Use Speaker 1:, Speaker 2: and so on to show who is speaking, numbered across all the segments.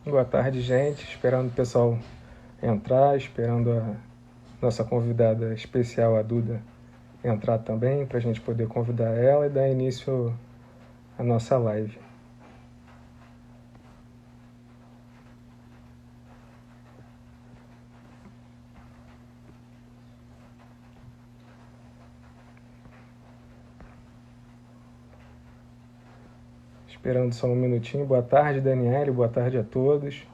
Speaker 1: Boa tarde, gente. Esperando o pessoal entrar, esperando a nossa convidada especial, a Duda, entrar também, para a gente poder convidar ela e dar início à nossa live. Esperando só um minutinho. Boa tarde, Daniele. Boa tarde a todos.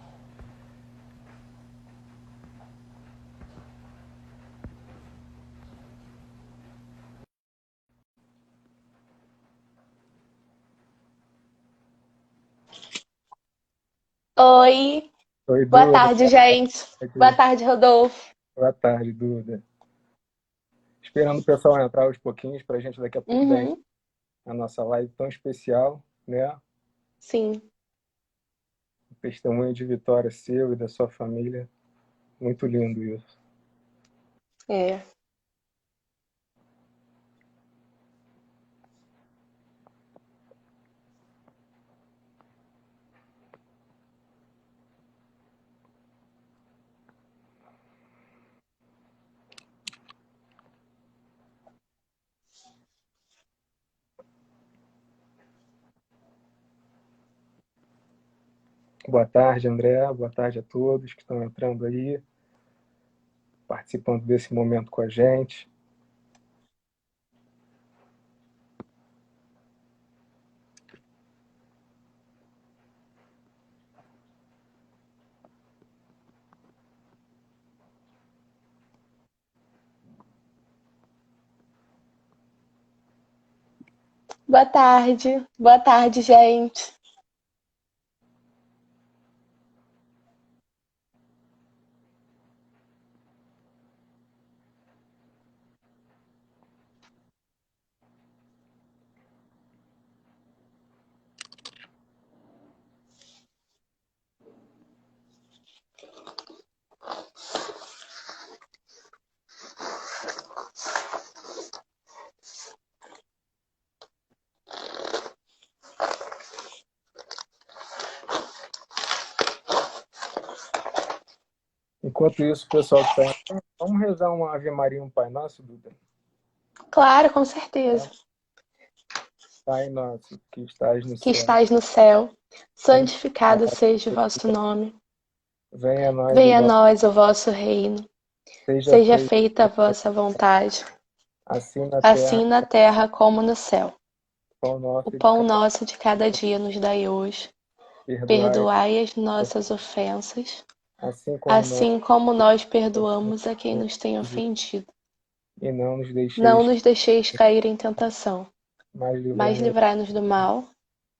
Speaker 2: Oi,
Speaker 1: Oi,
Speaker 2: boa
Speaker 1: Duda.
Speaker 2: tarde, gente. Boa tarde, Rodolfo.
Speaker 1: Boa tarde, Duda. Esperando o pessoal entrar aos pouquinhos para a gente daqui a pouco dar
Speaker 2: Uhum,
Speaker 1: a nossa live tão especial, né?
Speaker 2: sim,
Speaker 1: O testemunho de vitória seu e da sua família. Muito lindo isso.
Speaker 2: é.
Speaker 1: Boa tarde, André. Boa tarde a todos que estão entrando aí, participando desse momento com a gente.
Speaker 2: Boa tarde, gente.
Speaker 1: Enquanto isso, o pessoal que está entrando, vamos rezar uma Ave Maria e um Pai Nosso, Duda?
Speaker 2: Claro, com certeza.
Speaker 1: Pai nosso, que estás no
Speaker 2: Que
Speaker 1: céu,
Speaker 2: estais no céu, santificado
Speaker 1: santificado
Speaker 2: seja o
Speaker 1: seja,
Speaker 2: vosso nome.
Speaker 1: venha a nós o
Speaker 2: Venha a
Speaker 1: vosso,
Speaker 2: nós o vosso reino.
Speaker 1: seja
Speaker 2: Seja
Speaker 1: feito
Speaker 2: feita a vossa vontade,
Speaker 1: assim na terra,
Speaker 2: assim na terra como no céu.
Speaker 1: pão
Speaker 2: O
Speaker 1: nosso de
Speaker 2: pão
Speaker 1: cada
Speaker 2: nosso de cada dia nos dai hoje.
Speaker 1: perdoai,
Speaker 2: Perdoai as nossas ofensas,
Speaker 1: assim como nós
Speaker 2: assim como nós
Speaker 1: perdoamos
Speaker 2: perdoamos a quem nos tem ofendido.
Speaker 1: e não nos
Speaker 2: Não
Speaker 1: deixeis,
Speaker 2: nos deixeis cair em tentação,
Speaker 1: mas
Speaker 2: mas
Speaker 1: livrai-nos.
Speaker 2: livrai-nos do mal.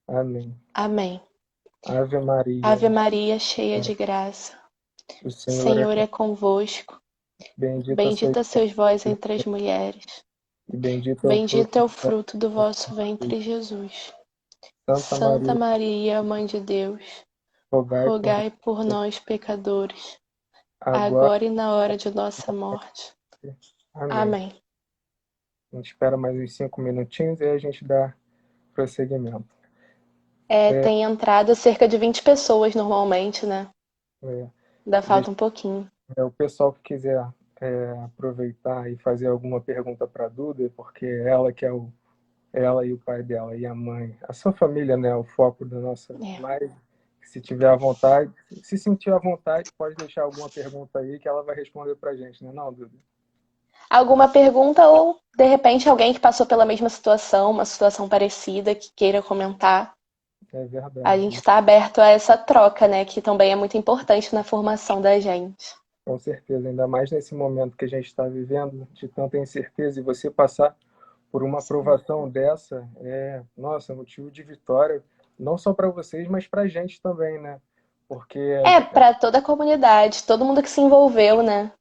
Speaker 1: Amém.
Speaker 2: Amém.
Speaker 1: Ave
Speaker 2: Ave
Speaker 1: Maria,
Speaker 2: Maria, cheia de graça,
Speaker 1: o
Speaker 2: o
Speaker 1: Senhor é
Speaker 2: Senhor é convosco.
Speaker 1: bendita sois
Speaker 2: Bendita sois vós entre as mulheres.
Speaker 1: e bendito é o
Speaker 2: Bendito
Speaker 1: fruto
Speaker 2: é
Speaker 1: do
Speaker 2: o
Speaker 1: vosso
Speaker 2: fruto do vosso ventre, Jesus.
Speaker 1: Santa
Speaker 2: Santa
Speaker 1: Maria,
Speaker 2: Maria, Mãe de Deus,
Speaker 1: rogai por
Speaker 2: rogai por nós, pecadores,
Speaker 1: agora.
Speaker 2: agora e na hora de nossa morte.
Speaker 1: Amém.
Speaker 2: Amém.
Speaker 1: A gente espera mais uns 5 minutinhos e aí a gente dá prosseguimento. É,
Speaker 2: Tem entrado cerca de 20 pessoas normalmente, né?
Speaker 1: é,
Speaker 2: Ainda
Speaker 1: deixa,
Speaker 2: falta um pouquinho.
Speaker 1: o pessoal que quiser aproveitar e fazer alguma pergunta para a Duda, porque ela que é ela e o pai dela e a mãe, a sua família, né, o foco da nossa
Speaker 2: É.
Speaker 1: live. Se tiver à vontade, se sentir à vontade, pode deixar alguma pergunta aí que ela vai responder para a gente, né, não, Duda?
Speaker 2: Alguma pergunta ou, de repente, alguém que passou pela mesma situação, uma situação parecida, que queira comentar?
Speaker 1: É
Speaker 2: A gente
Speaker 1: verdade.
Speaker 2: está aberto a essa troca, né? Que também é muito importante na formação da gente.
Speaker 1: Com certeza, ainda mais nesse momento que a gente está vivendo, de tanta incerteza, e você passar por uma
Speaker 2: Sim.
Speaker 1: aprovação dessa nossa, motivo de vitória, não só para vocês, mas para a gente também, né? Porque
Speaker 2: Para toda a comunidade, todo mundo que se envolveu, né?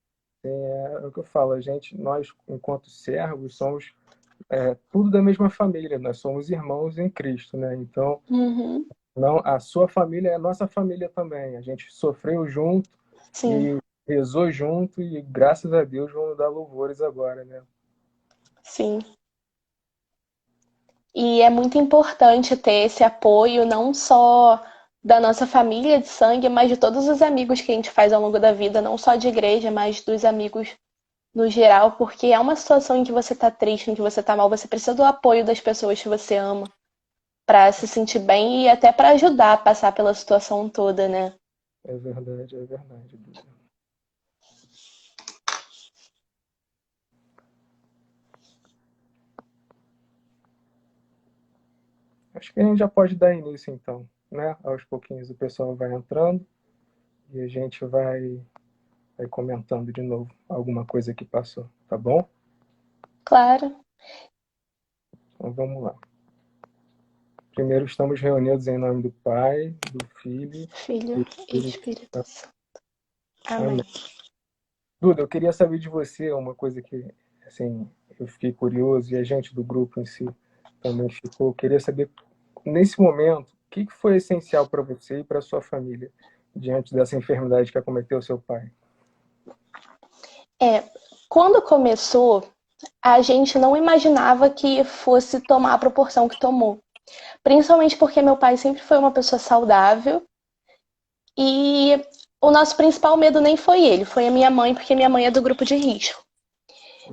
Speaker 1: é o que eu falo, nós, enquanto servos, somos tudo da mesma família, nós somos irmãos em Cristo, né? Então,
Speaker 2: Uhum.
Speaker 1: não, a sua família é a nossa família também. A gente sofreu junto
Speaker 2: Sim,
Speaker 1: e rezou junto e graças a Deus vamos dar louvores agora, né?
Speaker 2: sim. E é muito importante ter esse apoio, não só da nossa família de sangue, mas de todos os amigos que a gente faz ao longo da vida, não só de igreja, mas dos amigos no geral, porque é uma situação em que você tá triste, em que você tá mal, você precisa do apoio das pessoas que você ama pra se sentir bem e até pra ajudar a passar pela situação toda, né?
Speaker 1: É verdade, é verdade, Duda. Acho que a gente já pode dar início, então, né? Aos pouquinhos o pessoal vai entrando e a gente vai comentando de novo alguma coisa que passou, tá bom?
Speaker 2: Claro,
Speaker 1: Então vamos lá. Primeiro estamos reunidos em nome do Pai, do Filho e
Speaker 2: Filho
Speaker 1: do
Speaker 2: e
Speaker 1: Espírito
Speaker 2: Espírito
Speaker 1: Santo.
Speaker 2: Santo.
Speaker 1: Amém.
Speaker 2: Amém.
Speaker 1: Duda, eu queria saber de você uma coisa que, assim, eu fiquei curioso e a gente do grupo em si também ficou. Eu queria saber, nesse momento, o que foi essencial para você e para sua família diante dessa enfermidade que acometeu seu pai?
Speaker 2: Quando começou, a gente não imaginava que fosse tomar a proporção que tomou. Principalmente porque meu pai sempre foi uma pessoa saudável e o nosso principal medo nem foi ele, foi a minha mãe, porque minha mãe é do grupo de risco.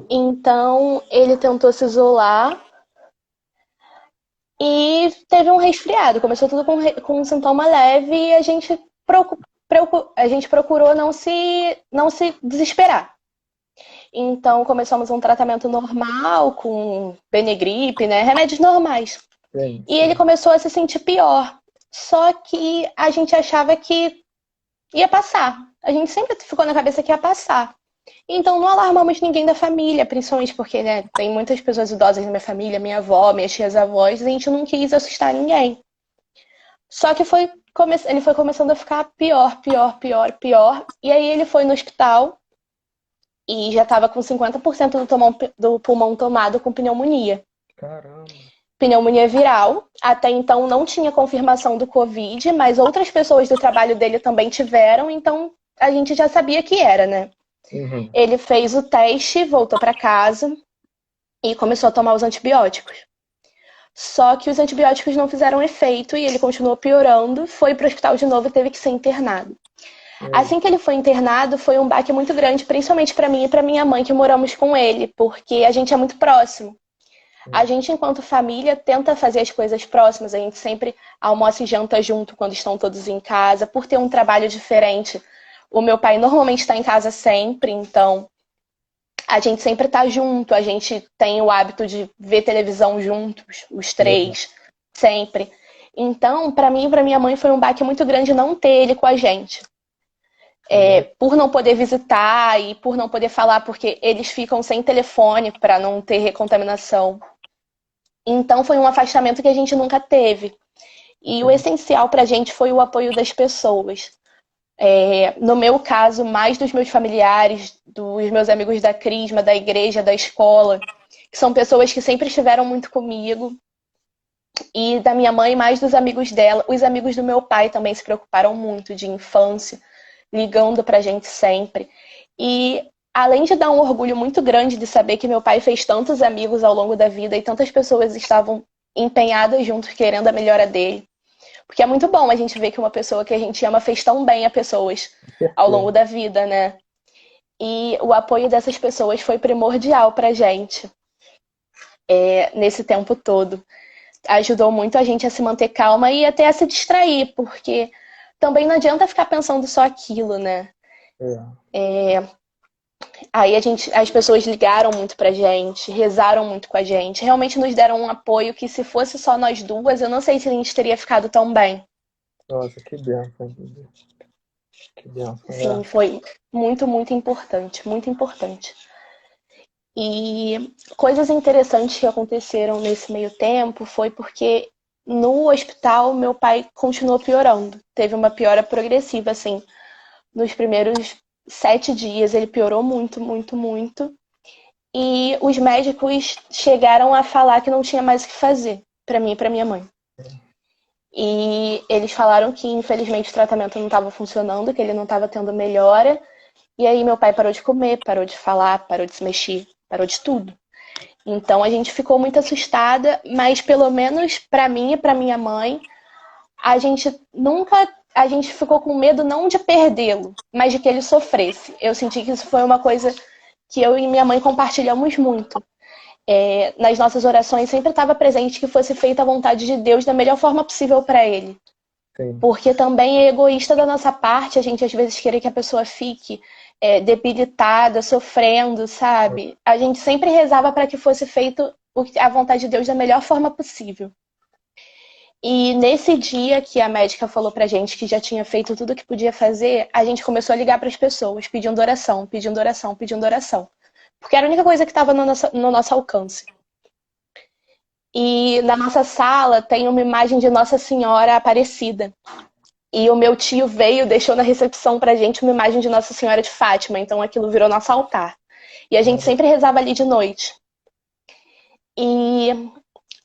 Speaker 2: Então, ele tentou se isolar e teve um resfriado. Começou tudo com um sintoma leve e a gente procurou não se desesperar. Então, começamos um tratamento normal, com Benegripe, né? Remédios normais.
Speaker 1: Sim,
Speaker 2: E ele
Speaker 1: sim.
Speaker 2: começou a se sentir pior. Só que a gente achava que ia passar. A gente sempre ficou na cabeça que ia passar. Então não alarmamos ninguém da família, principalmente porque, né, tem muitas pessoas idosas na minha família, minha avó, minhas tias avós, e a gente não quis assustar ninguém. Só que ele foi começando a ficar pior, pior, pior, pior. E aí ele foi no hospital e já estava com 50% do pulmão tomado com pneumonia.
Speaker 1: Caramba.
Speaker 2: Pneumonia viral. Até então não tinha confirmação do Covid, mas outras pessoas do trabalho dele também tiveram, então a gente já sabia que era, né?
Speaker 1: Uhum.
Speaker 2: Ele fez o teste, voltou para casa e começou a tomar os antibióticos. Só que os antibióticos não fizeram efeito e ele continuou piorando, foi para o hospital de novo e teve que ser internado.
Speaker 1: É,
Speaker 2: Assim que ele foi internado, foi um baque muito grande, principalmente para mim e para minha mãe que moramos com ele, porque a gente é muito próximo. A gente, enquanto família, tenta fazer as coisas próximas. A gente sempre almoça e janta junto quando estão todos em casa, por ter um trabalho diferente. O meu pai normalmente está em casa sempre, então a gente sempre está junto. A gente tem o hábito de ver televisão juntos, os
Speaker 1: é,
Speaker 2: três, sempre. Então, para mim e para minha mãe foi um baque muito grande não ter ele com a gente. Por não poder visitar e por não poder falar, porque eles ficam sem telefone para não ter recontaminação. Então foi um afastamento que a gente nunca teve. E o
Speaker 1: entendi.
Speaker 2: essencial para a gente foi o apoio das pessoas. No meu caso, mais dos meus familiares, dos meus amigos da Crisma, da igreja, da escola, que são pessoas que sempre estiveram muito comigo. E da minha mãe, mais dos amigos dela. Os amigos do meu pai também se preocuparam muito de infância, ligando pra gente sempre. E além de dar um orgulho muito grande de saber que meu pai fez tantos amigos ao longo da vida e tantas pessoas estavam empenhadas juntos querendo a melhora dele. Porque é muito bom a gente ver que uma pessoa que a gente ama fez tão bem a pessoas
Speaker 1: Com
Speaker 2: ao longo
Speaker 1: certeza.
Speaker 2: da vida, né? E o apoio dessas pessoas foi primordial pra gente nesse tempo todo. Ajudou muito a gente a se manter calma e até a se distrair, porque também não adianta ficar pensando só aquilo, né?
Speaker 1: É.
Speaker 2: Aí as pessoas ligaram muito pra gente, rezaram muito com a gente, realmente nos deram um apoio que se fosse só nós duas, eu não sei se a gente teria ficado tão bem.
Speaker 1: Nossa, que benção, Duda. Que benção.
Speaker 2: Sim, foi muito, muito importante, muito importante. E coisas interessantes que aconteceram nesse meio tempo foi porque no hospital meu pai continuou piorando. Teve uma piora progressiva, assim. Nos primeiros 7 dias ele piorou muito, muito, muito. E os médicos chegaram a falar que não tinha mais o que fazer para mim e para minha mãe. E eles falaram que infelizmente o tratamento não estava funcionando, que ele não estava tendo melhora. E aí meu pai parou de comer, parou de falar, parou de se mexer, parou de tudo. Então a gente ficou muito assustada, mas pelo menos para mim e para minha mãe, a gente ficou com medo não de perdê-lo, mas de que ele sofresse. Eu senti que isso foi uma coisa que eu e minha mãe compartilhamos muito. Nas nossas orações sempre estava presente que fosse feita a vontade de Deus da melhor forma possível para ele.
Speaker 1: Sim.
Speaker 2: Porque também é egoísta da nossa parte a gente às vezes querer que a pessoa fique debilitada, sofrendo, sabe? A gente sempre rezava para que fosse feito a vontade de Deus da melhor forma possível. E nesse dia que a médica falou pra gente que já tinha feito tudo o que podia fazer, a gente começou a ligar para as pessoas, pedindo oração, pedindo oração, pedindo oração. Porque era a única coisa que estava no nosso alcance. E na nossa sala tem uma imagem de Nossa Senhora Aparecida. E o meu tio veio, deixou na recepção pra gente uma imagem de Nossa Senhora de Fátima. Então aquilo virou nosso altar. E a gente sempre rezava ali de noite. E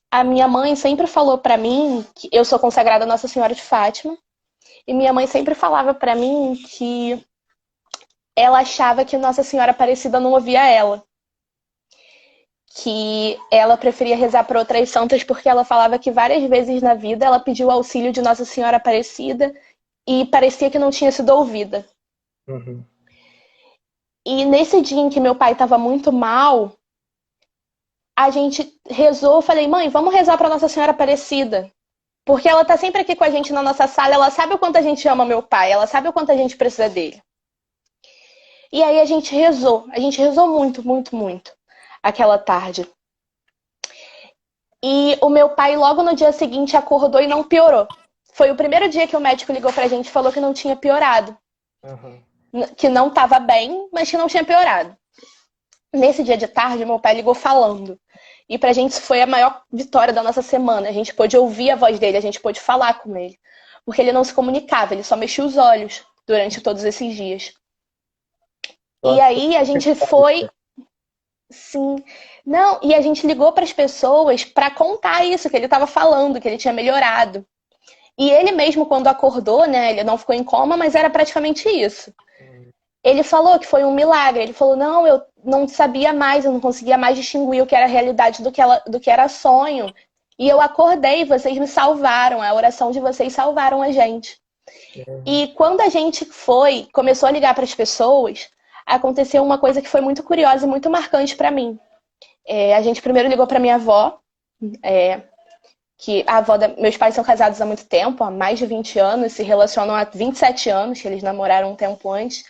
Speaker 2: a minha mãe sempre falou pra mim que eu sou consagrada a Nossa Senhora de Fátima. E minha mãe sempre falava pra mim que ela achava que Nossa Senhora Aparecida não ouvia ela. Que ela preferia rezar para outras santas porque ela falava que várias vezes na vida ela pediu auxílio de Nossa Senhora Aparecida e parecia que não tinha sido ouvida.
Speaker 1: Uhum.
Speaker 2: E nesse dia em que meu pai estava muito mal, a gente rezou, eu falei, mãe, vamos rezar para Nossa Senhora Aparecida. Porque ela tá sempre aqui com a gente na nossa sala, ela sabe o quanto a gente ama meu pai, ela sabe o quanto a gente precisa dele. E aí a gente rezou muito, muito, muito aquela tarde. E o meu pai logo no dia seguinte acordou e não piorou. Foi o primeiro dia que o médico ligou pra gente e falou que não tinha piorado.
Speaker 1: Uhum.
Speaker 2: Que não estava bem, mas que não tinha piorado. Nesse dia de tarde, meu pai ligou falando. E pra gente foi a maior vitória da nossa semana. A gente pôde ouvir a voz dele, a gente pôde falar com ele. Porque ele não se comunicava, ele só mexia os olhos durante todos esses dias. E
Speaker 1: Nossa,
Speaker 2: aí a gente foi. Sim. Não, e a gente ligou para as pessoas para contar isso, que ele estava falando, que ele tinha melhorado. E ele mesmo, quando acordou, né, ele não ficou em coma, mas era praticamente isso. Ele falou que foi um milagre. Ele falou, não, eu não sabia mais, eu não conseguia mais distinguir o que era realidade do que era sonho. E eu acordei, vocês me salvaram, a oração de vocês salvaram a gente. E quando a gente começou a ligar para as pessoas, aconteceu uma coisa que foi muito curiosa e muito marcante para mim. A gente primeiro ligou para minha avó, que meus pais são casados há muito tempo, há mais de 20 anos, se relacionam há 27 anos, que eles namoraram um tempo antes.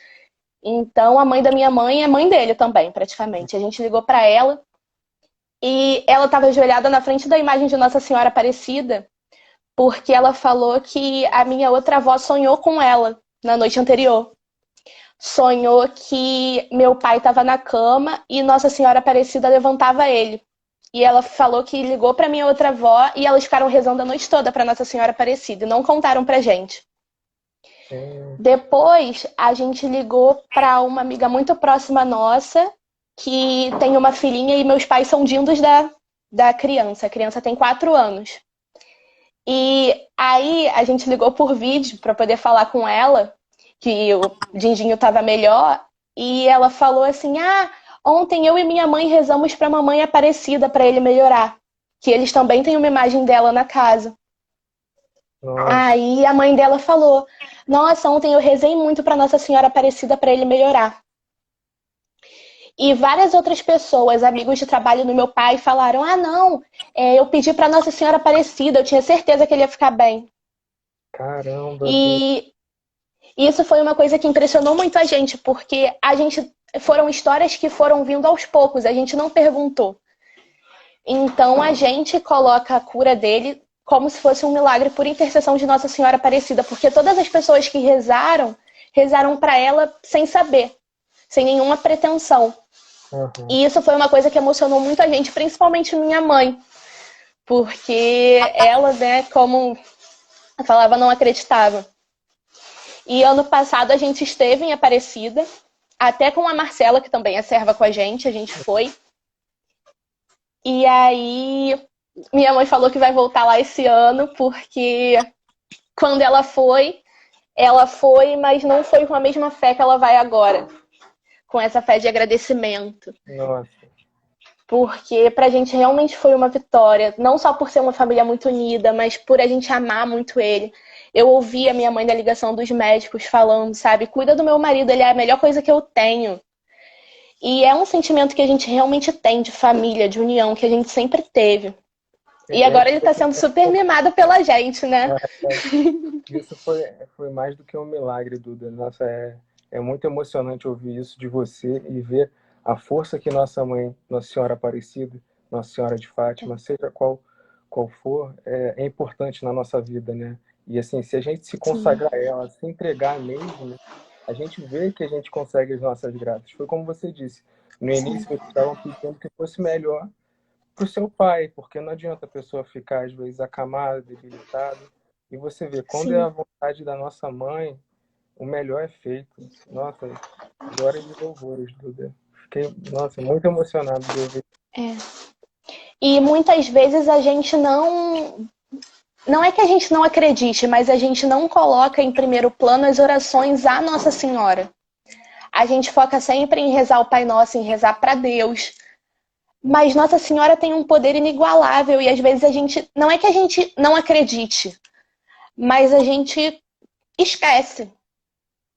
Speaker 2: Então, a mãe da minha mãe é mãe dele também, praticamente. A gente ligou para ela e ela estava ajoelhada na frente da imagem de Nossa Senhora Aparecida, porque ela falou que a minha outra avó sonhou com ela na noite anterior. Sonhou que meu pai estava na cama e Nossa Senhora Aparecida levantava ele. E ela falou que ligou para minha outra avó e elas ficaram rezando a noite toda para Nossa Senhora Aparecida e não contaram pra gente. Depois, a gente ligou para uma amiga muito próxima nossa, que tem uma filhinha e meus pais são dindos da criança. A criança tem 4 anos. E aí, a gente ligou por vídeo para poder falar com ela, que o Dindinho estava melhor, e ela falou assim, ontem eu e minha mãe rezamos para a mamãe Aparecida para ele melhorar, que eles também têm uma imagem dela na casa.
Speaker 1: nossa.
Speaker 2: Aí a mãe dela falou, nossa, ontem eu rezei muito para Nossa Senhora Aparecida para ele melhorar. E várias outras pessoas, amigos de trabalho do meu pai, falaram, não, eu pedi para Nossa Senhora Aparecida, eu tinha certeza que ele ia ficar bem.
Speaker 1: Caramba.
Speaker 2: E isso foi uma coisa que impressionou muito a gente, porque foram histórias que foram vindo aos poucos, a gente não perguntou. Então a gente coloca a cura dele como se fosse um milagre por intercessão de Nossa Senhora Aparecida, porque todas as pessoas que rezaram para ela sem saber, sem nenhuma pretensão.
Speaker 1: Uhum.
Speaker 2: E isso foi uma coisa que emocionou muito a gente, principalmente minha mãe, porque ela, né, como eu falava, não acreditava. E ano passado a gente esteve em Aparecida, até com a Marcela, que também é serva com a gente foi. E aí minha mãe falou que vai voltar lá esse ano, porque quando ela foi, mas não foi com a mesma fé que ela vai agora. Com essa fé de agradecimento.
Speaker 1: Nossa.
Speaker 2: porque pra gente realmente foi uma vitória, não só por ser uma família muito unida, mas por a gente amar muito ele. Eu ouvi a minha mãe na ligação dos médicos falando, sabe, cuida do meu marido, ele é a melhor coisa que eu tenho. E é um sentimento que a gente realmente tem de família, de união, que a gente sempre teve. E
Speaker 1: É,
Speaker 2: agora ele tá sendo super mimado pela gente, né?
Speaker 1: isso foi mais do que um milagre, Duda. Nossa, é muito emocionante ouvir isso de você e ver a força que nossa mãe, Nossa Senhora Aparecida, Nossa Senhora de Fátima, seja qual for, é importante na nossa vida, né? E assim, se a gente se
Speaker 2: Sim,
Speaker 1: consagrar a ela, se entregar mesmo, né, a gente vê que a gente consegue as nossas graças. Foi como você disse. No
Speaker 2: sim,
Speaker 1: início, vocês estavam pedindo que fosse melhor para o seu pai, porque não adianta a pessoa ficar, às vezes, acamada, debilitada. E você vê, quando é a
Speaker 2: sim.
Speaker 1: vontade da nossa mãe, o melhor é feito. Nossa, glória e louvores, Duda. Fiquei, nossa, muito emocionado de ouvir.
Speaker 2: É. E muitas vezes a gente não. Não é que a gente não acredite, mas a gente não coloca em primeiro plano as orações à Nossa Senhora. A gente foca sempre em rezar o Pai Nosso, em rezar para Deus. Mas Nossa Senhora tem um poder inigualável e às vezes a gente. Não é que a gente não acredite, mas a gente esquece.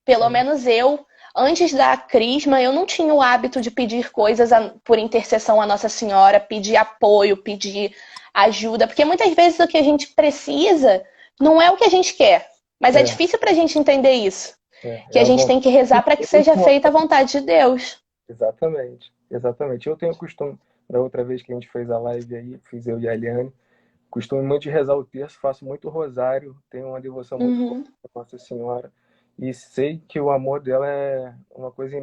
Speaker 2: Pelo
Speaker 1: Sim,
Speaker 2: menos eu, antes da crisma, eu não tinha o hábito de pedir coisas por intercessão à Nossa Senhora, pedir apoio, pedir ajuda, porque muitas vezes o que a gente precisa não é o que a gente quer, mas é
Speaker 1: é,
Speaker 2: difícil para a gente entender isso,
Speaker 1: é
Speaker 2: que a
Speaker 1: a
Speaker 2: gente tem
Speaker 1: vontade
Speaker 2: que rezar
Speaker 1: de
Speaker 2: para que
Speaker 1: Deus
Speaker 2: seja
Speaker 1: com a-
Speaker 2: feita a vontade de Deus.
Speaker 1: Exatamente, exatamente. Eu tenho o costume, da outra vez que a gente fez a live aí, fiz eu e a Eliane, costumo muito de rezar o terço, faço muito rosário, tenho uma devoção muito forte
Speaker 2: Uhum.
Speaker 1: à Nossa Senhora e sei que o amor dela é uma coisa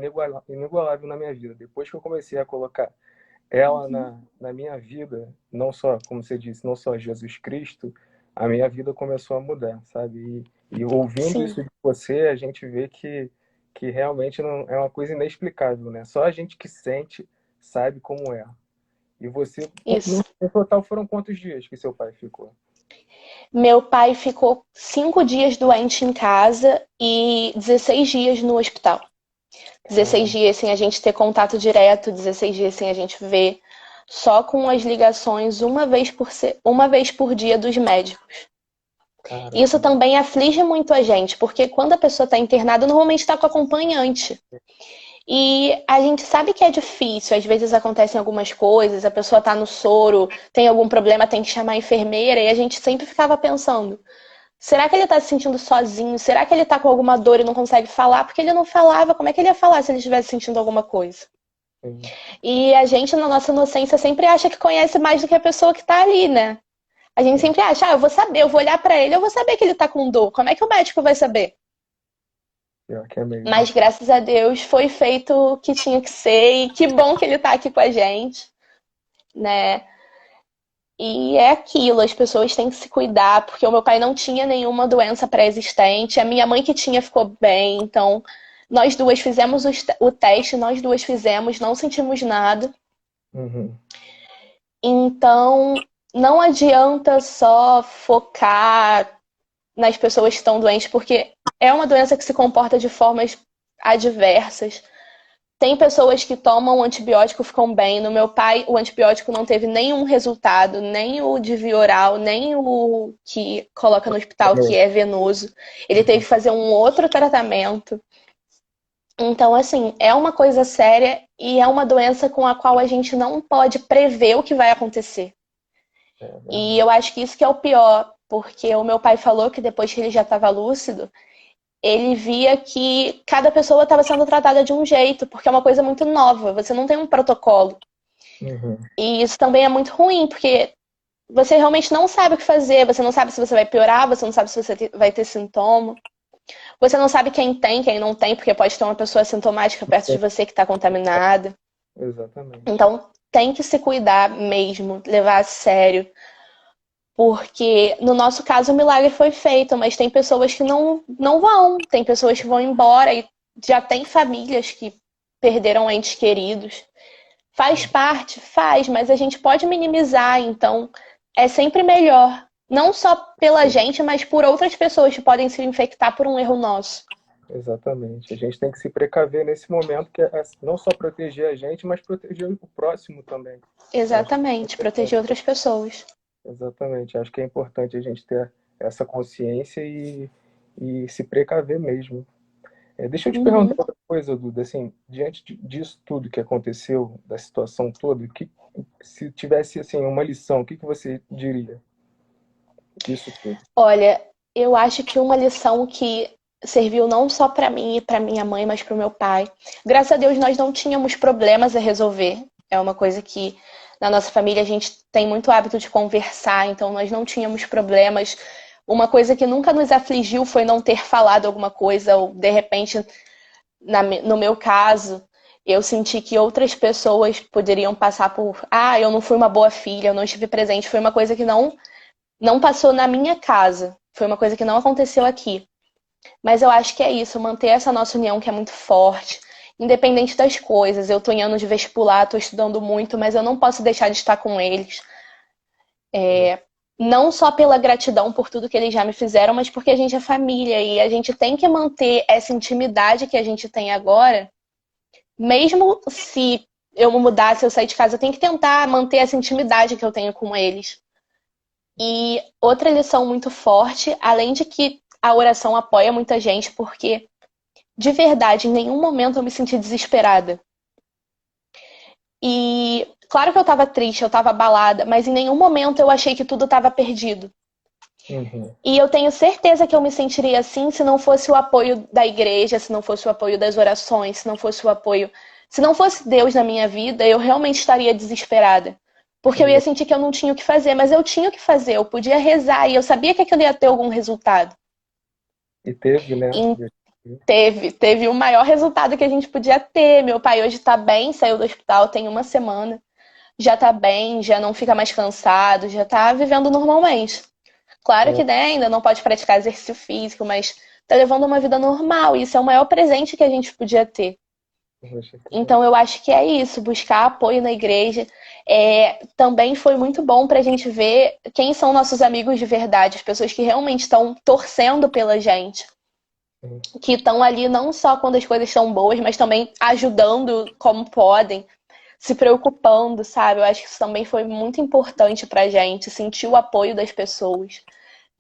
Speaker 1: inigualável na minha vida. Depois que eu comecei a colocar ela na minha vida, não só, como você disse, não só Jesus Cristo, a minha vida começou a mudar, sabe? E ouvindo
Speaker 2: Sim,
Speaker 1: isso de você, a gente vê que realmente não, é uma coisa inexplicável, né? Só a gente que sente sabe como é. E você,
Speaker 2: isso.
Speaker 1: no total, foram quantos dias que seu pai ficou?
Speaker 2: Meu pai ficou 5 dias doente em casa e 16 dias no hospital. 16
Speaker 1: Caramba,
Speaker 2: dias sem a gente ter contato direto, 16 dias sem a gente ver, só com as ligações uma vez por dia dos médicos. Isso
Speaker 1: caramba.
Speaker 2: também aflige muito a gente, porque quando a pessoa está internada, normalmente está com acompanhante. E a gente sabe que é difícil, às vezes acontecem algumas coisas, a pessoa está no soro, tem algum problema, tem que chamar a enfermeira, e a gente sempre ficava pensando: será que ele está se sentindo sozinho? Será que ele está com alguma dor e não consegue falar? Porque ele não falava, como é que ele ia falar se ele estivesse sentindo alguma coisa?
Speaker 1: Sim,
Speaker 2: E a gente, na nossa inocência, sempre acha que conhece mais do que a pessoa que tá ali, né? A gente
Speaker 1: sim.
Speaker 2: sempre acha, eu vou saber, eu vou olhar pra ele, eu vou saber que ele tá com dor. Como é que o médico vai saber?
Speaker 1: Pior que é mesmo.
Speaker 2: Mas graças a Deus foi feito o que tinha que ser e que bom que ele tá aqui com a gente, né? E é aquilo, as pessoas têm que se cuidar, porque o meu pai não tinha nenhuma doença pré-existente, a minha mãe que tinha ficou bem, então nós duas fizemos o teste, nós duas fizemos, não sentimos nada.
Speaker 1: Uhum.
Speaker 2: Então, não adianta só focar nas pessoas que estão doentes, porque é uma doença que se comporta de formas adversas. Tem pessoas que tomam antibiótico e ficam bem. No meu pai, o antibiótico não teve nenhum resultado, nem o de via oral, nem o que coloca no hospital, que é venoso. Ele teve
Speaker 1: Uhum.
Speaker 2: que fazer um outro tratamento. Então, assim, é uma coisa séria e é uma doença com a qual a gente não pode prever o que vai acontecer.
Speaker 1: É
Speaker 2: E
Speaker 1: verdade.
Speaker 2: eu acho que isso que é o pior, porque o meu pai falou que depois que ele já estava lúcido, ele via que cada pessoa estava sendo tratada de um jeito, porque é uma coisa muito nova, você não tem um protocolo.
Speaker 1: Uhum.
Speaker 2: E isso também é muito ruim, porque você realmente não sabe o que fazer, você não sabe se você vai piorar, você não sabe se você vai ter sintoma, você não sabe quem tem, quem não tem, porque pode ter uma pessoa sintomática perto de você que está contaminada.
Speaker 1: Exatamente.
Speaker 2: Então tem que se cuidar mesmo, levar a sério. Porque no nosso caso o milagre foi feito, mas tem pessoas que não vão, tem pessoas que vão embora e já tem famílias que perderam entes queridos. Faz parte, faz, mas a gente pode minimizar, então é sempre melhor. Não só pela
Speaker 1: Sim.
Speaker 2: gente, mas por outras pessoas que podem se infectar por um erro nosso.
Speaker 1: Exatamente. A gente tem que se precaver nesse momento, que é não só proteger a gente, mas proteger o próximo também. Eu acho que é
Speaker 2: Exatamente, proteger
Speaker 1: importante.
Speaker 2: outras pessoas.
Speaker 1: Exatamente. Acho que é importante a gente ter essa consciência e se precaver mesmo. Deixa eu te perguntar
Speaker 2: Uhum.
Speaker 1: outra coisa, Duda. Assim, diante disso tudo que aconteceu, da situação toda, se tivesse assim uma lição, o que você diria disso tudo?
Speaker 2: Olha, eu acho que uma lição que serviu não só para mim e para minha mãe, mas para o meu pai. Graças a Deus nós não tínhamos problemas a resolver. É uma coisa que na nossa família a gente tem muito hábito de conversar, então nós não tínhamos problemas. Uma coisa que nunca nos afligiu foi não ter falado alguma coisa, ou de repente, no meu caso, eu senti que outras pessoas poderiam passar por, eu não fui uma boa filha, eu não estive presente. Foi uma coisa que não passou na minha casa. Foi uma coisa que não aconteceu aqui. Mas eu acho que é isso, manter essa nossa união que é muito forte, independente das coisas. Eu tô em ano de vestibular, tô estudando muito, mas eu não posso deixar de estar com eles. Não só pela gratidão por tudo que eles já me fizeram, mas porque a gente é família e a gente tem que manter essa intimidade que a gente tem agora, mesmo se eu mudar, se eu sair de casa, eu tenho que tentar manter essa intimidade que eu tenho com eles. E outra lição muito forte, além de que a oração apoia muita gente, porque de verdade, em nenhum momento eu me senti desesperada. E claro que eu tava triste, eu tava abalada, mas em nenhum momento eu achei que tudo tava perdido.
Speaker 1: Uhum.
Speaker 2: E eu tenho certeza que eu me sentiria assim se não fosse o apoio da igreja, se não fosse o apoio das orações, se não fosse o apoio. Se não fosse Deus na minha vida, eu realmente estaria desesperada. Porque eu ia sentir que eu não tinha o que fazer, mas eu tinha o que fazer, eu podia rezar e eu sabia que aquilo ia ter algum resultado.
Speaker 1: E teve, né?
Speaker 2: E teve o maior resultado que a gente podia ter. Meu pai hoje tá bem, saiu do hospital tem uma semana, já tá bem, já não fica mais cansado, já tá vivendo normalmente. Claro que né, ainda não pode praticar exercício físico, mas tá levando uma vida normal. E isso é o maior presente que a gente podia ter.
Speaker 1: Poxa, que bom.
Speaker 2: Então eu acho que é isso, buscar apoio na igreja. Também foi muito bom pra gente ver quem são nossos amigos de verdade, as pessoas que realmente estão torcendo pela gente.
Speaker 1: Sim.
Speaker 2: Que estão ali não só quando as coisas estão boas, mas também ajudando como podem, se preocupando, sabe? Eu acho que isso também foi muito importante pra gente, sentir o apoio das pessoas.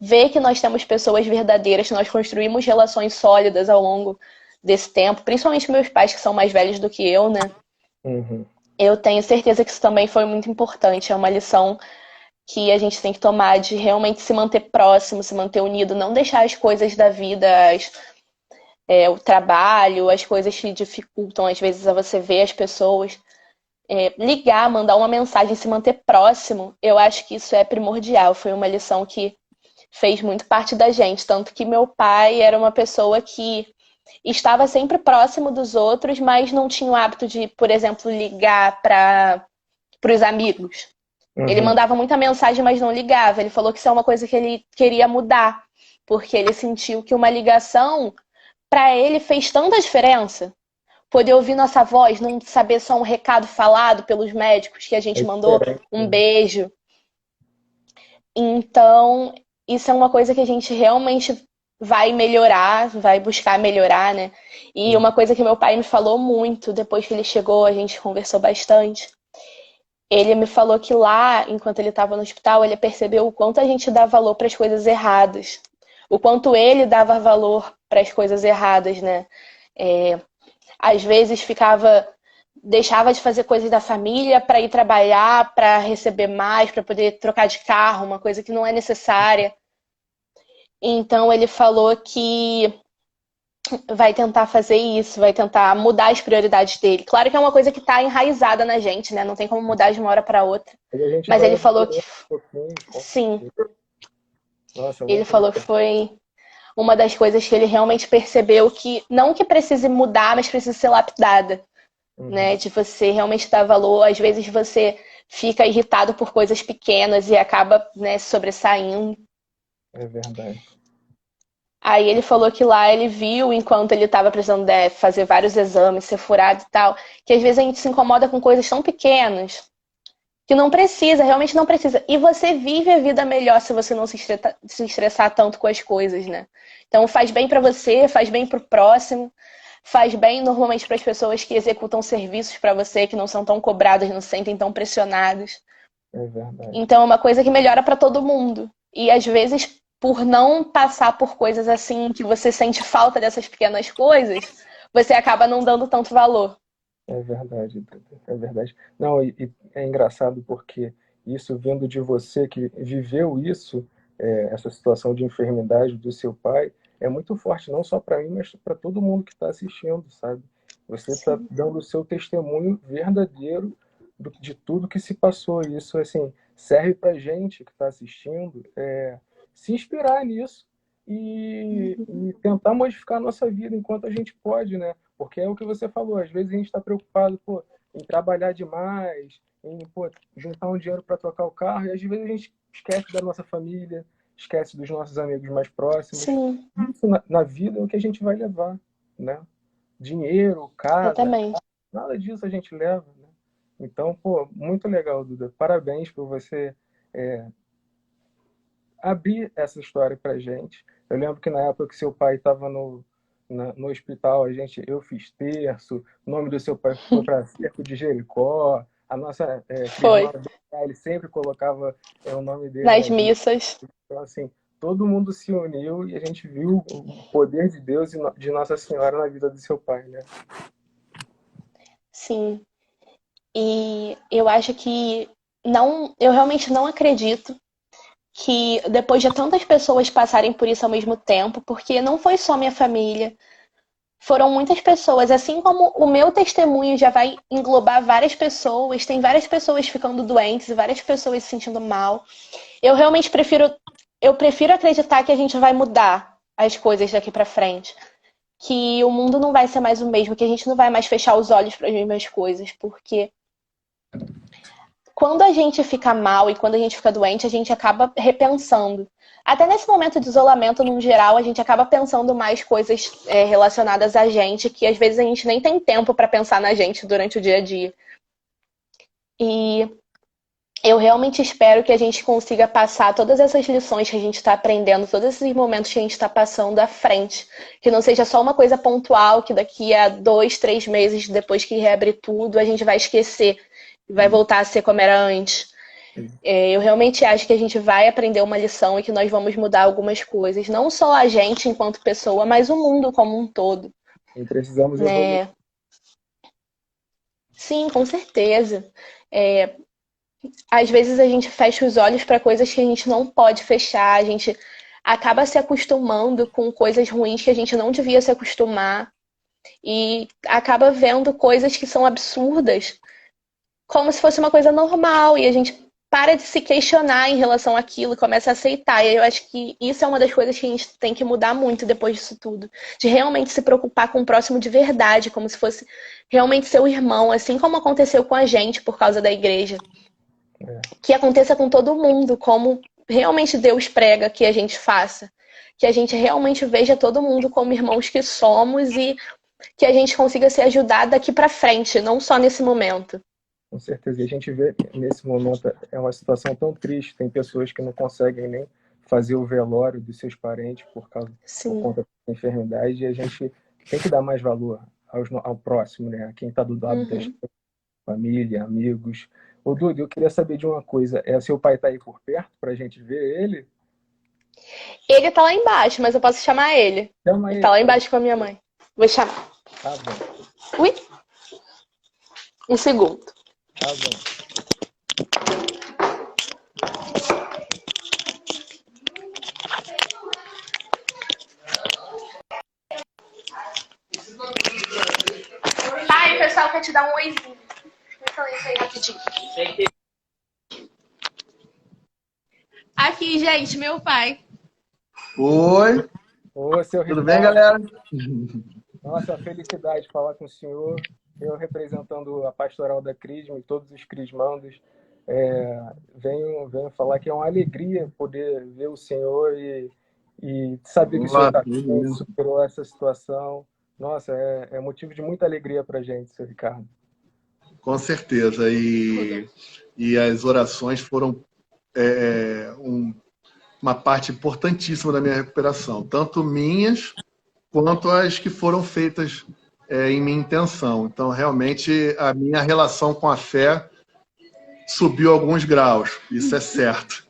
Speaker 2: Ver que nós temos pessoas verdadeiras, que nós construímos relações sólidas ao longo desse tempo, principalmente meus pais, que são mais velhos do que eu, né?
Speaker 1: Uhum.
Speaker 2: Eu tenho certeza que isso também foi muito importante. É uma lição que a gente tem que tomar de realmente se manter próximo, se manter unido, não deixar as coisas da vida, o trabalho, as coisas que dificultam às vezes a você ver as pessoas. Ligar, mandar uma mensagem, se manter próximo, eu acho que isso é primordial. Foi uma lição que fez muito parte da gente. Tanto que meu pai era uma pessoa que estava sempre próximo dos outros, mas não tinha o hábito de, por exemplo, ligar para os amigos. Ele
Speaker 1: Uhum.
Speaker 2: mandava muita mensagem, mas não ligava. Ele falou que isso é uma coisa que ele queria mudar, porque ele sentiu que uma ligação, para ele, fez tanta diferença. Poder ouvir nossa voz, não saber só um recado falado pelos médicos que a
Speaker 1: É
Speaker 2: gente mandou,
Speaker 1: diferente,
Speaker 2: um
Speaker 1: né?
Speaker 2: beijo. Então, isso é uma coisa que a gente realmente vai melhorar, vai buscar melhorar, né? E
Speaker 1: Uhum.
Speaker 2: uma coisa que meu pai me falou muito depois que ele chegou, a gente conversou bastante. Ele me falou que lá, enquanto ele estava no hospital, ele percebeu o quanto a gente dá valor para as coisas erradas. O quanto ele dava valor para as coisas erradas, né? É, às vezes deixava de fazer coisas da família para ir trabalhar, para receber mais, para poder trocar de carro, uma coisa que não é necessária. Então ele falou que vai tentar fazer isso, vai tentar mudar as prioridades dele. Claro que é uma coisa que está enraizada na gente, né? Não tem como mudar de uma hora para outra.
Speaker 1: Aí a gente
Speaker 2: Mas
Speaker 1: vai
Speaker 2: ele falou que
Speaker 1: evoluindo um pouquinho, com
Speaker 2: sim.
Speaker 1: certeza. Nossa,
Speaker 2: Ele
Speaker 1: muito
Speaker 2: falou que foi uma das coisas que ele realmente percebeu que não que precise mudar, mas precisa ser lapidada,
Speaker 1: bom.
Speaker 2: né?
Speaker 1: Uhum.
Speaker 2: De você realmente dar valor. Às vezes você fica irritado por coisas pequenas e acaba, né, sobressaindo.
Speaker 1: É verdade.
Speaker 2: Aí ele falou que lá ele viu, enquanto ele estava precisando fazer vários exames, ser furado e tal, que às vezes a gente se incomoda com coisas tão pequenas que não precisa, realmente não precisa. E você vive a vida melhor se você não se estressar tanto com as coisas, né? Então faz bem pra você, faz bem pro próximo, faz bem normalmente para as pessoas que executam serviços pra você, que não são tão cobradas, não se sentem tão pressionadas.
Speaker 1: É verdade.
Speaker 2: Então é uma coisa que melhora pra todo mundo. E às vezes, por não passar por coisas assim, que você sente falta dessas pequenas coisas, você acaba não dando tanto valor.
Speaker 1: É verdade, Duda, é verdade. Não, e é engraçado porque isso vindo de você que viveu isso, essa situação de enfermidade do seu pai, é muito forte, não só para mim, mas para todo mundo que está assistindo, sabe? Você está
Speaker 2: Sim,
Speaker 1: dando o seu testemunho verdadeiro de tudo que se passou. E isso, assim, serve para gente que está assistindo se inspirar nisso e tentar modificar a nossa vida enquanto a gente pode, né? Porque é o que você falou, às vezes a gente está preocupado, pô, em trabalhar demais, em, pô, juntar um dinheiro para trocar o carro, e às vezes a gente esquece da nossa família, esquece dos nossos amigos mais próximos.
Speaker 2: sim,
Speaker 1: Isso na vida é o que a gente vai levar, né? Dinheiro, casa,
Speaker 2: exatamente.
Speaker 1: nada disso a gente leva, né? Então, pô, muito legal, Duda. Parabéns por você é, abrir essa história pra gente. Eu lembro que na época que seu pai estava no hospital, eu fiz terço, o nome do seu pai foi para Cerco de Jericó, a nossa
Speaker 2: Foi.
Speaker 1: crismã, ele sempre colocava o nome dele
Speaker 2: Nas
Speaker 1: nas missas.
Speaker 2: missas.
Speaker 1: Então, assim, todo mundo se uniu e a gente viu o poder de Deus e de Nossa Senhora na vida do seu pai, né?
Speaker 2: Sim. E eu acho que não, eu realmente não acredito que depois de tantas pessoas passarem por isso ao mesmo tempo, porque não foi só minha família, foram muitas pessoas, assim como o meu testemunho já vai englobar várias pessoas, tem várias pessoas ficando doentes e várias pessoas se sentindo mal. Eu realmente prefiro acreditar que a gente vai mudar as coisas daqui pra frente, que o mundo não vai ser mais o mesmo, que a gente não vai mais fechar os olhos para as mesmas coisas, porque quando a gente fica mal e quando a gente fica doente, a gente acaba repensando. Até nesse momento de isolamento, no geral, a gente acaba pensando mais coisas relacionadas a gente, que às vezes a gente nem tem tempo para pensar na gente durante o dia a dia. E eu realmente espero que a gente consiga passar todas essas lições que a gente está aprendendo, todos esses momentos que a gente está passando à frente. Que não seja só uma coisa pontual, que daqui a 2, 3 meses, depois que reabre tudo, a gente vai esquecer e vai voltar a ser como era antes. Eu realmente acho que a gente vai aprender uma lição e que nós vamos mudar algumas coisas. Não só a gente enquanto pessoa, mas o mundo como um todo.
Speaker 1: E precisamos evoluir.
Speaker 2: Né? Sim, com certeza. É, às vezes a gente fecha os olhos para coisas que a gente não pode fechar, a gente acaba se acostumando com coisas ruins que a gente não devia se acostumar e acaba vendo coisas que são absurdas como se fosse uma coisa normal e a gente para de se questionar em relação àquilo e começa a aceitar. E eu acho que isso é uma das coisas que a gente tem que mudar muito depois disso tudo. De realmente se preocupar com o próximo de verdade, como se fosse realmente seu irmão, assim como aconteceu com a gente por causa da igreja. Que aconteça com todo mundo, como realmente Deus prega que a gente faça. Que a gente realmente veja todo mundo como irmãos que somos e que a gente consiga se ajudar daqui para frente, não só nesse momento.
Speaker 1: Com certeza. E a gente vê que nesse momento é uma situação tão triste. Tem pessoas que não conseguem nem fazer o velório dos seus parentes por
Speaker 2: Sim.
Speaker 1: conta da enfermidade. E a gente tem que dar mais valor ao próximo, né? A quem está do lado da
Speaker 2: Uhum.
Speaker 1: família, amigos. Ô, Dudu, eu queria saber de uma coisa. Seu pai está aí por perto para a gente ver ele?
Speaker 2: Ele tá lá embaixo, mas eu posso chamar ele.
Speaker 1: Chama
Speaker 2: Ele tá
Speaker 1: ele,
Speaker 2: lá
Speaker 1: por favor.
Speaker 2: embaixo com a minha mãe. Vou chamar.
Speaker 1: Tá bom,
Speaker 2: Ui, um segundo.
Speaker 1: tá bom.
Speaker 2: Pai, o pessoal quer te dar um oizinho. Vou falar isso aí rapidinho. Aqui, gente, meu pai.
Speaker 3: Oi,
Speaker 1: Ô, seu
Speaker 3: tudo bem,
Speaker 1: Ricardo.
Speaker 3: galera?
Speaker 1: Nossa, a felicidade de falar com o senhor. Eu representando a pastoral da Crisma e todos os crismandos, venho falar que é uma alegria poder ver o senhor e saber que o senhor
Speaker 3: Boa,
Speaker 1: está bem,
Speaker 3: beleza.
Speaker 1: superou essa situação. Nossa, é motivo de muita alegria para a gente, seu Ricardo.
Speaker 3: Com certeza. E as orações foram uma parte importantíssima da minha recuperação, tanto minhas quanto as que foram feitas em minha intenção. Então, realmente, a minha relação com a fé subiu alguns graus, isso é certo.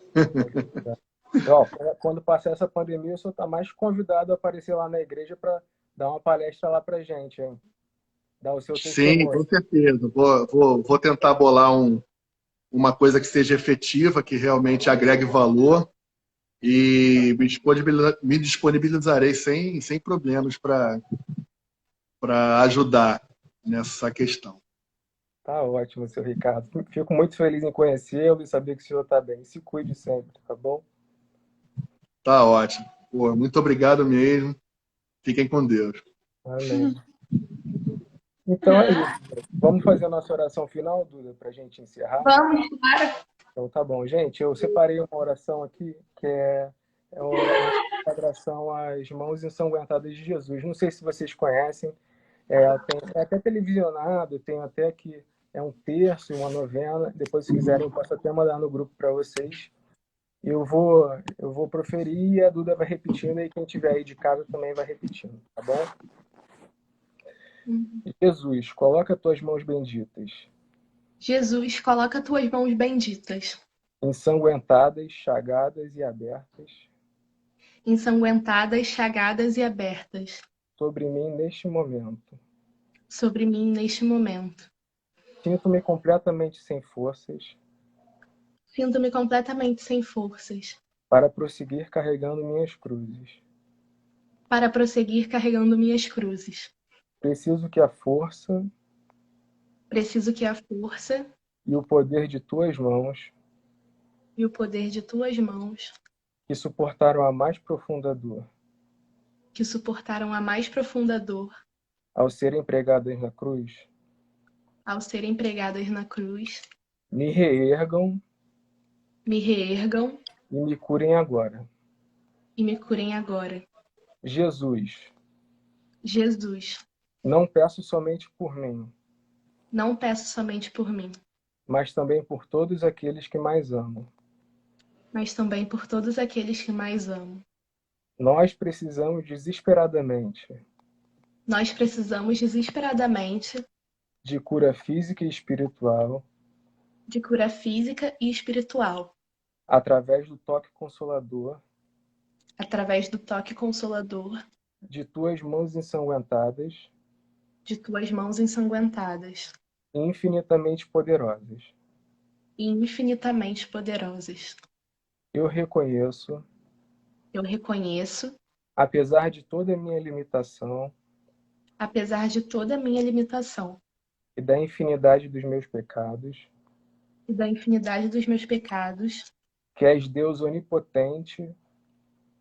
Speaker 1: Ó, quando passar essa pandemia, o senhor está mais convidado a aparecer lá na igreja para dar uma palestra lá para gente, hein? Dar o seu
Speaker 3: Sim, com
Speaker 1: testemunho.
Speaker 3: certeza. Vou tentar bolar uma coisa que seja efetiva, que realmente agregue valor, e me disponibilizarei sem problemas para ajudar nessa questão.
Speaker 1: Tá ótimo, seu Ricardo. Fico muito feliz em conhecê-lo e saber que o senhor está bem. Se cuide sempre, tá bom?
Speaker 3: Tá ótimo. Pô, muito obrigado mesmo. Fiquem com Deus.
Speaker 1: Amém. Então é isso. Vamos fazer a nossa oração final, Duda, para a gente encerrar?
Speaker 2: Vamos, claro.
Speaker 1: Então tá bom. Gente, eu separei uma oração aqui que é uma consagração às mãos ensanguentadas de Jesus. Não sei se vocês conhecem. É até televisionado, tem até aqui. É um terço, uma novena. Depois, se quiserem, eu posso até mandar no grupo para vocês. Eu vou proferir e a Duda vai repetindo, e quem tiver aí de casa também vai repetindo, tá bom? Jesus, coloca tuas mãos benditas,
Speaker 2: Jesus, coloca tuas mãos benditas,
Speaker 1: ensanguentadas, chagadas e abertas,
Speaker 2: ensanguentadas, chagadas e abertas,
Speaker 1: sobre mim neste momento.
Speaker 2: sobre mim neste momento.
Speaker 1: Sinto-me completamente sem forças
Speaker 2: Sinto-me completamente sem forças
Speaker 1: para prosseguir carregando minhas cruzes.
Speaker 2: para prosseguir carregando minhas cruzes.
Speaker 1: Preciso que a força
Speaker 2: Preciso que a força
Speaker 1: e o poder de tuas mãos,
Speaker 2: e o poder de tuas mãos,
Speaker 1: que suportaram a mais profunda dor,
Speaker 2: que suportaram a mais profunda dor,
Speaker 1: ao serem pregadas na cruz,
Speaker 2: ao serem pregadas na cruz,
Speaker 1: me reergam
Speaker 2: me reergam
Speaker 1: e me curem agora.
Speaker 2: e me curem agora.
Speaker 1: Jesus,
Speaker 2: Jesus,
Speaker 1: não peço somente por mim,
Speaker 2: não peço somente por mim,
Speaker 1: mas também por todos aqueles que mais amo.
Speaker 2: mas também por todos aqueles que mais amo.
Speaker 1: Nós precisamos desesperadamente
Speaker 2: Nós precisamos desesperadamente
Speaker 1: de cura física e espiritual
Speaker 2: de cura física e espiritual,
Speaker 1: através do toque consolador
Speaker 2: através do toque consolador
Speaker 1: de tuas mãos ensanguentadas
Speaker 2: de tuas mãos ensanguentadas
Speaker 1: e infinitamente poderosas.
Speaker 2: e infinitamente poderosas.
Speaker 1: Eu reconheço,
Speaker 2: Eu reconheço,
Speaker 1: apesar de toda a minha limitação
Speaker 2: apesar de toda a minha limitação
Speaker 1: e da infinidade dos meus pecados,
Speaker 2: e da infinidade dos meus pecados,
Speaker 1: que és Deus onipotente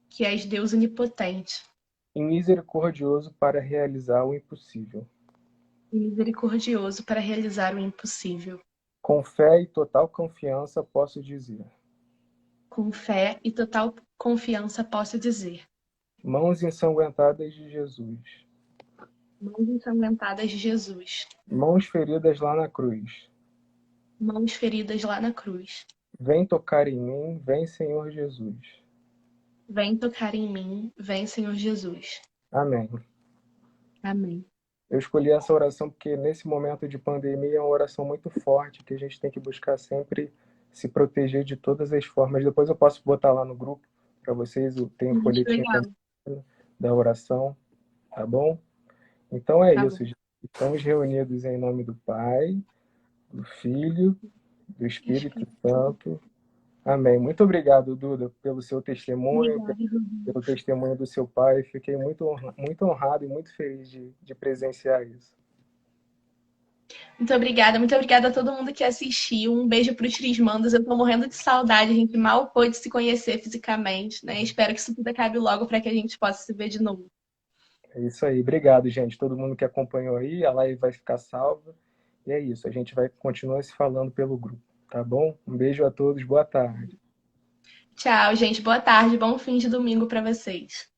Speaker 2: que és Deus onipotente
Speaker 1: e misericordioso para realizar o impossível.
Speaker 2: e misericordioso para realizar o impossível.
Speaker 1: Com fé e total confiança posso dizer:
Speaker 2: Com fé e total confiança posso dizer:
Speaker 1: mãos ensanguentadas de Jesus,
Speaker 2: mãos ensanguentadas de Jesus,
Speaker 1: mãos feridas lá na cruz,
Speaker 2: mãos feridas lá na cruz.
Speaker 1: vem tocar em mim, vem Senhor Jesus.
Speaker 2: Vem tocar em mim, vem Senhor Jesus.
Speaker 1: Amém.
Speaker 2: Amém.
Speaker 1: Eu escolhi essa oração porque nesse momento de pandemia é uma oração muito forte que a gente tem que buscar sempre se proteger de todas as formas. Depois eu posso botar lá no grupo para vocês, eu tenho um
Speaker 2: Muito
Speaker 1: folhetim
Speaker 2: legal.
Speaker 1: da oração, tá bom? Então é
Speaker 2: Tá
Speaker 1: isso,
Speaker 2: bom.
Speaker 1: gente. Estamos reunidos em nome do Pai, do Filho, do Espírito Santo. Amém. Muito obrigado, Duda, pelo seu testemunho,
Speaker 2: Obrigada,
Speaker 1: pelo testemunho do seu pai. Fiquei muito honrado e muito feliz de presenciar isso.
Speaker 2: muito obrigada a todo mundo que assistiu. Um beijo para os Trismandos. Eu tô morrendo de saudade, a gente mal pôde se conhecer fisicamente, né? Espero que isso tudo acabe logo para que a gente possa se ver de novo.
Speaker 1: É isso aí. Obrigado, gente. Todo mundo que acompanhou aí, a live vai ficar salva. E é isso. A gente vai continuar se falando pelo grupo, tá bom? Um beijo a todos. Boa tarde.
Speaker 2: Tchau, gente. Boa tarde, bom fim de domingo para vocês.